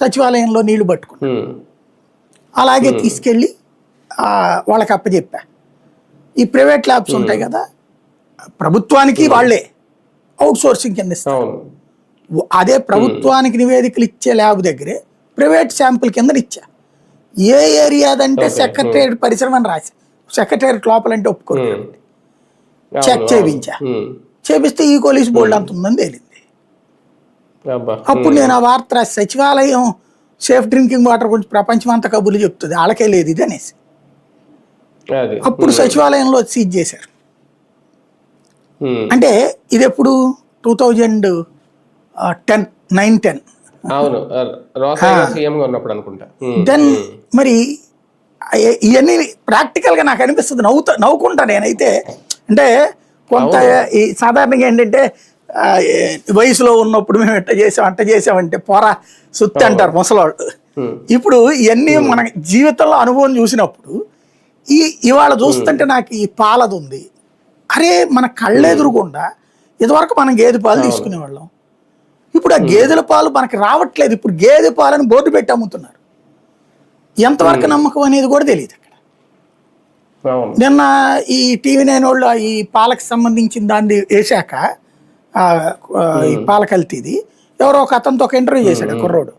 సచివాలయంలో నీళ్లు పట్టుకున్నా. అలాగే తీసుకెళ్ళి వాళ్ళకి అప్పచెప్పా. ఈ ప్రైవేట్ ల్యాబ్స్ ఉంటాయి కదా, ప్రభుత్వానికి వాళ్ళే అవుట్ సోర్సింగ్ కింద ఇస్తారు. అదే ప్రభుత్వానికి నివేదికలు ఇచ్చే ల్యాబ్ దగ్గరే ప్రైవేట్ శాంపుల్ కింద ఇచ్చా. ఏ ఏరియాదంటే సెక్రటేరియట్ పరిసరం అని రాశా. సెక్రటేరియట్ లోపలంటే ఒప్పుకోరు, చెక్ చేయించా. చేపిస్తే ఈ పోలీస్ బోర్డు అంత ఉందని తేలింది. అప్పుడు నేను ఆ వార్త రాసి, సచివాలయం సేఫ్ డ్రింకింగ్ వాటర్ గురించి ప్రపంచం అంతా కబుర్లు చెప్తుంది, వాళ్ళకే లేదు ఇది అనేసి. అప్పుడు సచివాలయంలో సీజ్ చేశారు. అంటే ఇది ఎప్పుడు 2010-9-10. దెన్ మరి ఇవన్నీ ప్రాక్టికల్గా నాకు అనిపిస్తుంది. నవ్వుకుంటా నేనైతే. అంటే కొంత ఈ సాధారణంగా ఏంటంటే వయసులో ఉన్నప్పుడు మేము అంట చేసామంటే పోరా సుత్తి అంటారు ముసలాళ్ళు. ఇప్పుడు ఇవన్నీ మన జీవితంలో అనుభవం చూసినప్పుడు ఇవాళ చూస్తుంటే నాకు ఈ పాలది ఉంది. అరే మన కళ్ళెదురుకుండా ఇదివరకు మనం గేదె పాలు తీసుకునేవాళ్ళం, ఇప్పుడు ఆ గేదెల పాలు మనకి రావట్లేదు. ఇప్పుడు గేదె పాలని బోర్డు పెట్టి అమ్ముతున్నారు. ఎంతవరకు నమ్మకం అనేది కూడా తెలియదు అక్కడ. నిన్న ఈ TV9 వాళ్ళు ఈ పాలకు సంబంధించిన దాన్ని వేసాక, ఈ పాల కల్తీది ఎవరో ఒక అతనితో ఒక ఇంటర్వ్యూ చేశాడు కుర్రోడు.